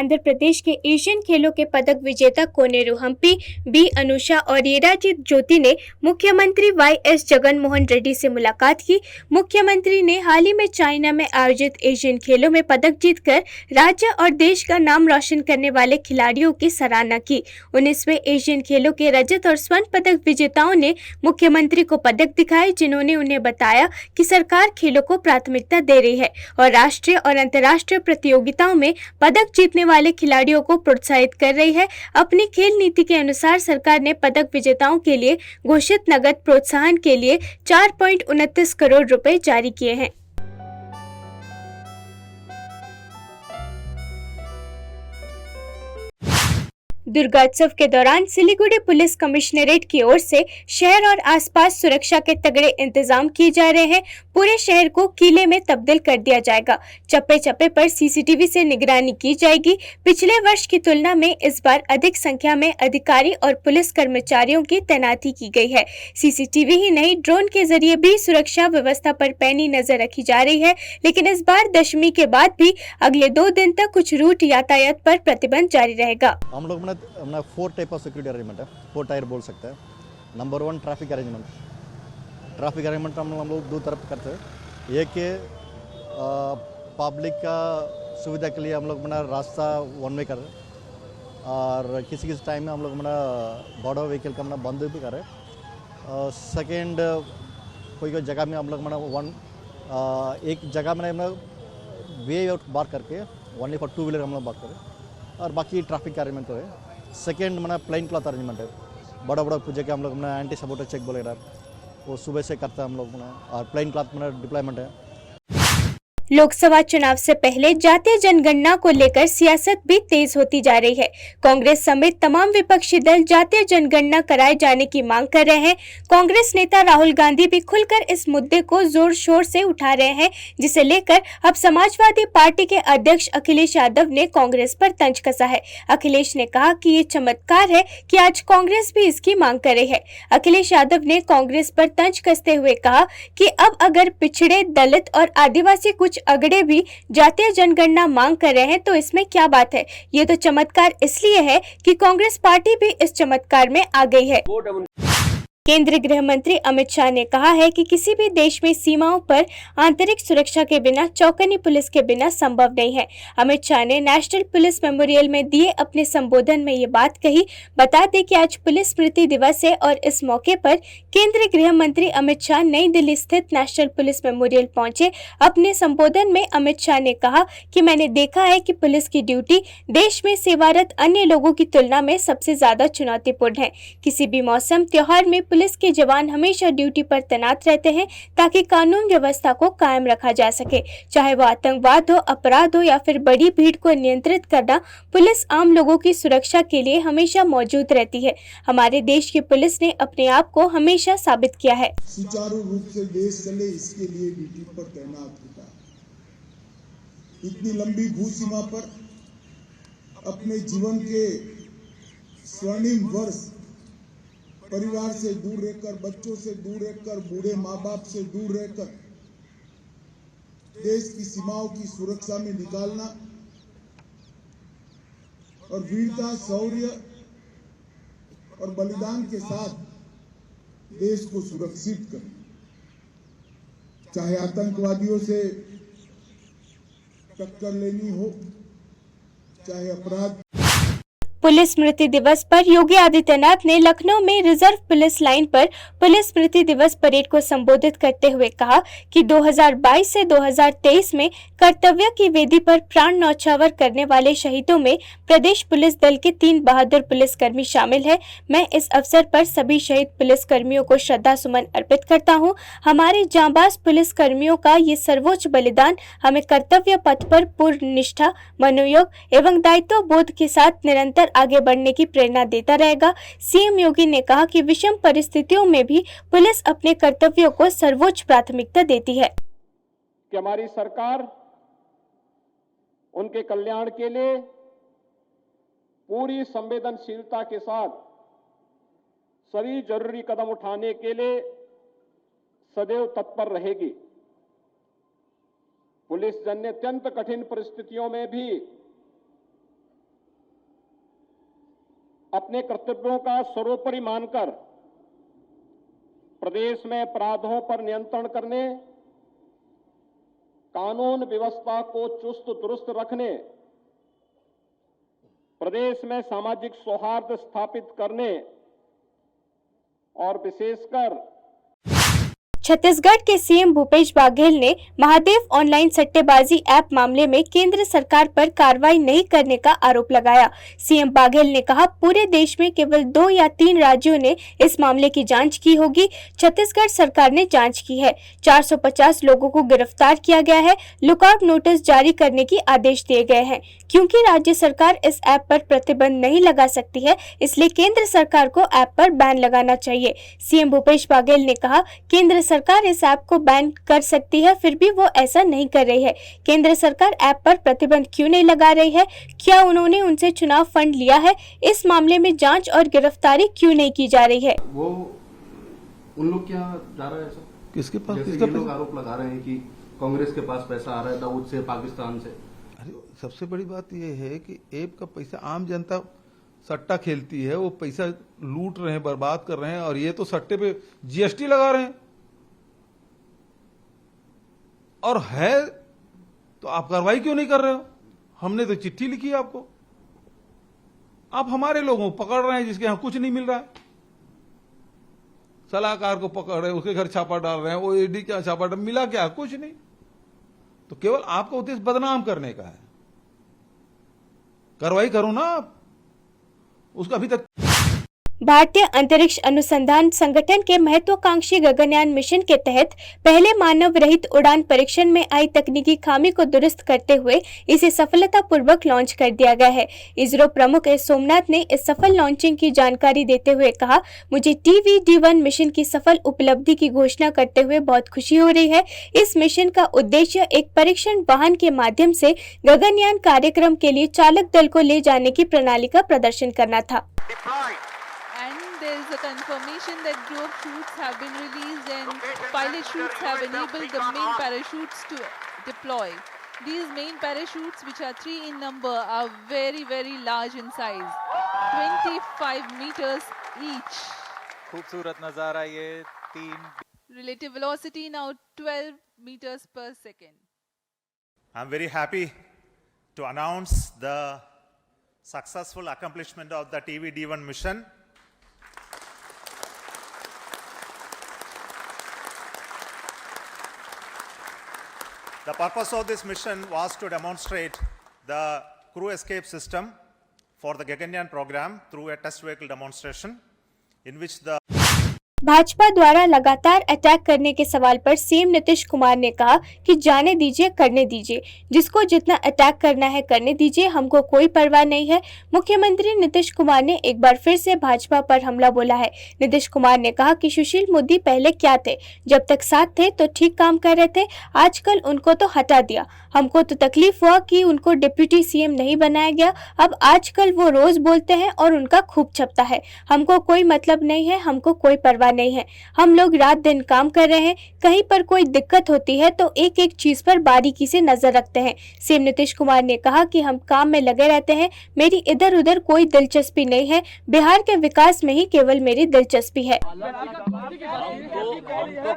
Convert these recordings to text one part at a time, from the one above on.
आंध्र प्रदेश के एशियन खेलों के पदक विजेता कोनेरू हम्पी, बी अनुषा और येराजीत ज्योति ने मुख्यमंत्री वाई.एस. जगन मोहन रेड्डी से मुलाकात की। मुख्यमंत्री ने हाल ही में चाइना में आयोजित एशियन खेलों में पदक जीतकर राज्य और देश का नाम रोशन करने वाले खिलाड़ियों की सराहना की। 19वें एशियन खेलों के रजत और स्वर्ण पदक विजेताओं ने मुख्यमंत्री को पदक दिखाए, जिन्होंने उन्हें बताया कि सरकार खेलों को प्राथमिकता दे रही है और राष्ट्रीय और अंतर्राष्ट्रीय प्रतियोगिताओं में पदक जीतने वाले खिलाड़ियों को प्रोत्साहित कर रही है। अपनी खेल नीति के अनुसार सरकार ने पदक विजेताओं के लिए घोषित नगद प्रोत्साहन के लिए 4.29 करोड़ रुपए जारी किए हैं। दुर्गोत्सव के दौरान सिलीगुड़ी पुलिस कमिश्नरेट की ओर से शहर और आसपास सुरक्षा के तगड़े इंतजाम किए जा रहे हैं। पूरे शहर को किले में तब्दील कर दिया जाएगा। चप्पे चप्पे पर सीसीटीवी से निगरानी की जाएगी। पिछले वर्ष की तुलना में इस बार अधिक संख्या में अधिकारी और पुलिस कर्मचारियों की तैनाती की गई है। सीसीटीवी ही नहीं, ड्रोन के जरिए भी सुरक्षा व्यवस्था पर पैनी नजर रखी जा रही है। लेकिन इस बार दशमी के बाद भी अगले 2 दिन तक कुछ रूट यातायात पर प्रतिबंध जारी रहेगा। हम लोग अपना 4 टाइप ऑफ सिक्योरिटी अरेंजमेंट है, 4 टायर बोल सकते हैं। नंबर 1 ट्रैफिक अरेंजमेंट हम लोग 2 तरफ करते हैं। एक पब्लिक का सुविधा के लिए हम लोग अपना रास्ता 1 वे कर रहे हैं और किसी टाइम में हम लोग अपना बॉर्डर व्हीकल का अपना बंद भी कर रहे हैं। सेकेंड, कोई जगह में हम लोग अपना एक जगह में हम लोग वे आउट बार करके ओनली फॉर 2 व्हीलर हम लोग बात करें और बाकी ट्रैफिक का अरेंजमेंट तो है। सेकेंड मना प्लेन क्लॉथ अरेंजमेंट है। बड़ा बड़ा पूजा के हम लोग अपना एंटी सबोटर चेक बोलेगा वो सुबह से करते हैं हम लोग और प्लेन क्लॉथ में डिप्लॉयमेंट है। लोकसभा चुनाव से पहले जातीय जनगणना को लेकर सियासत भी तेज होती जा रही है। कांग्रेस समेत तमाम विपक्षी दल जातीय जनगणना कराए जाने की मांग कर रहे हैं। कांग्रेस नेता राहुल गांधी भी खुलकर इस मुद्दे को जोर शोर से उठा रहे हैं, जिसे लेकर अब समाजवादी पार्टी के अध्यक्ष अखिलेश यादव ने कांग्रेस पर तंज कसा है। अखिलेश ने कहा कि ये चमत्कार है कि आज कांग्रेस भी इसकी मांग कर रही है। अखिलेश यादव ने कांग्रेस पर तंज कसते हुए कहा कि अब अगर पिछड़े, दलित और आदिवासी कुछ अगड़े भी जातीय जनगणना मांग कर रहे हैं तो इसमें क्या बात है। ये तो चमत्कार इसलिए है कि कांग्रेस पार्टी भी इस चमत्कार में आ गई है। केंद्रीय गृह मंत्री अमित शाह ने कहा है कि किसी भी देश में सीमाओं पर आंतरिक सुरक्षा के बिना चौकन्नी पुलिस के बिना संभव नहीं है। अमित शाह ने नेशनल पुलिस मेमोरियल में दिए अपने संबोधन में ये बात कही। बता दें कि आज पुलिस स्मृति दिवस है और इस मौके पर केंद्रीय गृह मंत्री अमित शाह नई दिल्ली स्थित नेशनल पुलिस मेमोरियल पहुंचे। अपने संबोधन में अमित शाह ने कहा कि मैंने देखा है कि पुलिस की ड्यूटी देश में सेवारत अन्य लोगों की तुलना में सबसे ज्यादा चुनौतीपूर्ण है। किसी भी मौसम, त्योहार में पुलिस के जवान हमेशा ड्यूटी पर तैनात रहते हैं ताकि कानून व्यवस्था को कायम रखा जा सके। चाहे वो आतंकवाद हो, अपराध हो या फिर बड़ी भीड़ को नियंत्रित करना, पुलिस आम लोगों की सुरक्षा के लिए हमेशा मौजूद रहती है। हमारे देश की पुलिस ने अपने आप को हमेशा साबित किया है। सुचारू रूप से देश चले, इसके लिए ड्यूटी पर तैनात होता है। इतनी लंबी भू सीमा पर अपने जीवन के स्वर्णिम वर्ष परिवार से दूर रहकर, बच्चों से दूर रहकर, बूढ़े माँ बाप से दूर रहकर देश की सीमाओं की सुरक्षा में निकालना और वीरता, शौर्य और बलिदान के साथ देश को सुरक्षित करना, चाहे आतंकवादियों से टक्कर लेनी हो, चाहे अपराध। पुलिस स्मृति दिवस पर योगी आदित्यनाथ ने लखनऊ में रिजर्व पुलिस लाइन पर पुलिस स्मृति दिवस परेड को संबोधित करते हुए कहा कि 2022 से 2023 में कर्तव्य की वेदी पर प्राण न्यौछावर करने वाले शहीदों में प्रदेश पुलिस दल के 3 बहादुर पुलिसकर्मी शामिल है। मैं इस अवसर पर सभी शहीद पुलिसकर्मियों को श्रद्धा सुमन अर्पित करता हूं। हमारे जांबाज पुलिसकर्मियों का ये सर्वोच्च बलिदान हमें कर्तव्य पथ पर पूर्ण निष्ठा, मनोयोग एवं दायित्व बोध के साथ निरंतर आगे बढ़ने की प्रेरणा देता रहेगा। सीएम योगी ने कहा कि विषम परिस्थितियों में भी पुलिस अपने कर्तव्यों को सर्वोच्च प्राथमिकता देती है। कि हमारी सरकार उनके कल्याण के लिए पूरी संवेदनशीलता के साथ सभी जरूरी कदम उठाने के लिए सदैव तत्पर रहेगी। पुलिस जन्य अत्यंत कठिन परिस्थितियों में भी अपने कर्तव्यों का सर्वोपरि मानकर प्रदेश में अपराधों पर नियंत्रण करने, कानून व्यवस्था को चुस्त दुरुस्त रखने, प्रदेश में सामाजिक सौहार्द स्थापित करने और विशेषकर छत्तीसगढ़ के सीएम भूपेश बघेल ने महादेव ऑनलाइन सट्टेबाजी ऐप मामले में केंद्र सरकार पर कार्रवाई नहीं करने का आरोप लगाया। सीएम बघेल ने कहा, पूरे देश में केवल 2 या 3 राज्यों ने इस मामले की जांच की होगी। छत्तीसगढ़ सरकार ने जांच की है। 450 लोगों को गिरफ्तार किया गया है। लुकआउट नोटिस जारी करने की आदेश दिए गए हैं। क्योंकि राज्य सरकार इस ऐप पर प्रतिबंध नहीं लगा सकती है, इसलिए केंद्र सरकार को ऐप पर बैन लगाना चाहिए। सीएम भूपेश बघेल ने कहा, केंद्र सरकार इस ऐप को बैन कर सकती है, फिर भी वो ऐसा नहीं कर रही है। केंद्र सरकार ऐप पर प्रतिबंध क्यों नहीं लगा रही है? क्या उन्होंने उनसे चुनाव फंड लिया है? इस मामले में जांच और गिरफ्तारी क्यों नहीं की जा रही है? वो उन लोग क्या जा रहा है सब? किसके पास? जैसे किसका ये लोग पैसा? आरोप लगा रहे हैं कि कांग्रेस के पास पैसा आ रहा है दाऊद से, पाकिस्तान से। अरे सबसे बड़ी बात यह है कि ऐप का पैसा आम जनता सट्टा खेलती है, वो पैसा लूट रहे हैं, बर्बाद कर रहे हैं, और ये तो सट्टे पे जीएसटी लगा रहे हैं। और है तो आप कार्रवाई क्यों नहीं कर रहे हो? हमने तो चिट्ठी लिखी है आपको। आप हमारे लोगों को पकड़ रहे हैं जिसके यहां कुछ नहीं मिल रहा है। सलाहकार को पकड़ रहे हैं, उसके घर छापा डाल रहे हैं, वो ईडी क्या छापा डाल, मिला क्या? कुछ नहीं। तो केवल आपका उद्देश्य बदनाम करने का है। कार्रवाई करो ना आप। उसका अभी तक भारतीय अंतरिक्ष अनुसंधान संगठन के महत्वाकांक्षी गगनयान मिशन के तहत पहले मानव रहित उड़ान परीक्षण में आई तकनीकी खामी को दुरुस्त करते हुए इसे सफलतापूर्वक लॉन्च कर दिया गया है। इसरो प्रमुख एस सोमनाथ ने इस सफल लॉन्चिंग की जानकारी देते हुए कहा, मुझे TVD-1 मिशन की सफल उपलब्धि की घोषणा करते हुए बहुत खुशी हो रही है। इस मिशन का उद्देश्य एक परीक्षण वाहन के माध्यम से गगनयान कार्यक्रम के लिए चालक दल को ले जाने की प्रणाली का प्रदर्शन करना था। And there is a confirmation that group shoots have been released and pilot shoots have enabled the main parachutes to deploy. These main parachutes, which are 3 in number, are very, very large in size, 25 meters each. खूबसूरत नज़ारा ये 3 Relative velocity now 12 meters per second. I'm very happy to announce the successful accomplishment of the TVD-1 mission. The purpose of this mission was to demonstrate the crew escape system for the Gaganyaan program through a test vehicle demonstration in which the Bhajpa द्वारा लगातार attack करने के सवाल पर CM Nitish Kumar ने कहा कि जाने दीजिए, करने दीजिए, जिसको जितना अटैक करना है करने दीजिए, हमको कोई परवाह नहीं है। मुख्यमंत्री नीतीश कुमार ने एक बार फिर से भाजपा पर हमला बोला है। नीतीश कुमार ने कहा कि सुशील मोदी पहले क्या थे, जब तक साथ थे तो ठीक काम कर रहे थे, आजकल उनको तो हटा दिया। हमको तो तकलीफ हुआ कि उनको डिप्टी सीएम नहीं बनाया गया। अब आजकल वो रोज बोलते हैं और उनका खूब छपता है। हमको कोई मतलब नहीं है, हमको कोई परवाह नहीं है। हम लोग रात दिन काम कर रहे हैं। कहीं पर कोई दिक्कत होती है तो एक एक चीज पर बारीकी से नजर रखते हैं। सीएम नीतीश कुमार ने कहा कि हम काम में लगे रहते हैं, मेरी इधर उधर कोई दिलचस्पी नहीं है। बिहार के विकास में ही केवल मेरी दिलचस्पी है। हमको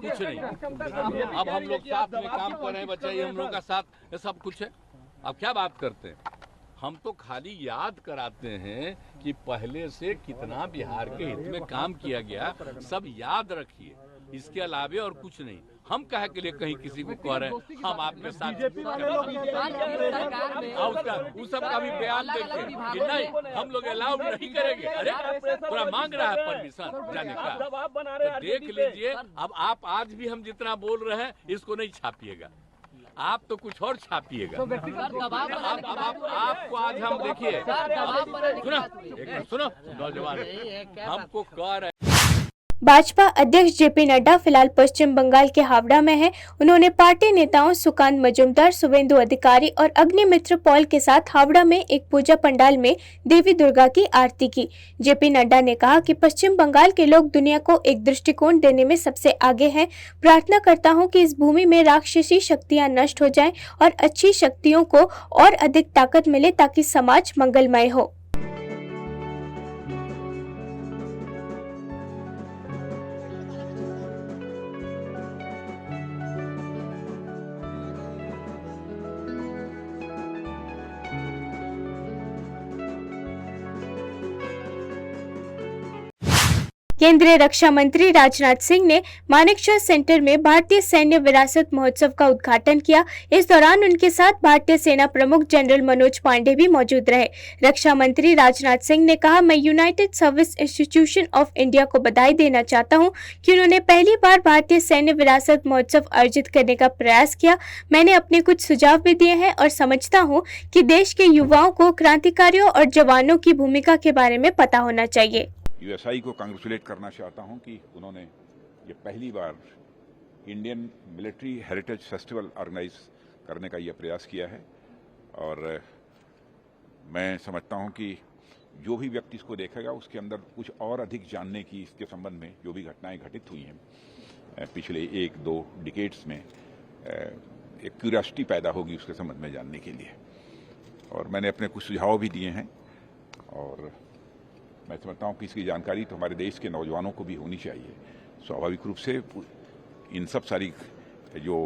कुछ नहीं, अब हम लोग साथ में काम कर रहे हैं, बच्चे हम लोग का साथ सब कुछ है। अब क्या बात करते हैं? हम तो खाली याद कराते हैं कि पहले से कितना बिहार के हित में काम किया गया, सब याद रखिए। इसके अलावे और कुछ नहीं। हम कहे के लिए कहीं किसी को कह रहे हैं हम आपके साथ उस सब का भी बयान देखिए कि नहीं, हम लोग अलाउ नहीं करेंगे। अरे पूरा मांग रहा है परमिशन जाने का, तो देख लीजिए। अब आप आज भी हम जितना बोल रहे हैं इसको नहीं छापिएगा, आप तो कुछ और छापिएगा। आपको आज हम देखिए, सुनो नौजवान, हमको कह रहे भाजपा अध्यक्ष जेपी नड्डा फिलहाल पश्चिम बंगाल के हावड़ा में हैं। उन्होंने पार्टी नेताओं सुकांत मजूमदार, शुभेंदु अधिकारी और अग्निमित्र पॉल के साथ हावड़ा में एक पूजा पंडाल में देवी दुर्गा की आरती की। जेपी नड्डा ने कहा कि पश्चिम बंगाल के लोग दुनिया को एक दृष्टिकोण देने में सबसे आगे हैं। प्रार्थना करता हूं कि इस भूमि में राक्षसी शक्तियां नष्ट हो जाएं और अच्छी शक्तियों को और अधिक ताकत मिले ताकि समाज मंगलमय हो। केंद्रीय रक्षा मंत्री राजनाथ सिंह ने मानेकशॉ सेंटर में भारतीय सैन्य विरासत महोत्सव का उद्घाटन किया। इस दौरान उनके साथ भारतीय सेना प्रमुख जनरल मनोज पांडे भी मौजूद रहे। रक्षा मंत्री राजनाथ सिंह ने कहा, मैं United service institution of India को बधाई देना चाहता हूं कि उन्होंने पहली बार भारतीय सैन्य विरासत महोत्सव आयोजित करने का प्रयास किया। मैंने अपने कुछ सुझाव भी दिए हैं और समझता हूं कि देश के युवाओं को क्रांतिकारियों और जवानों की भूमिका के बारे में पता होना चाहिए। यूएसआई को कांग्रेचुलेट करना चाहता हूं कि उन्होंने ये पहली बार Indian military heritage festival organise करने का ये प्रयास किया है और मैं समझता हूं कि जो भी व्यक्ति इसको देखेगा उसके अंदर कुछ और अधिक जानने की इसके संबंध में जो भी घटनाएं घटित हुई हैं पिछले 1-2 डिकेड्स में एक क्यूरियोसिटी पैदा होगी उसके संबंध में जानने के लिए। और मैंने अपने कुछ सुझाव भी दिए हैं और मैं समझता हूं कि इसकी जानकारी तो हमारे देश के नौजवानों को भी होनी चाहिए। स्वाभाविक रूप से इन सब सारी जो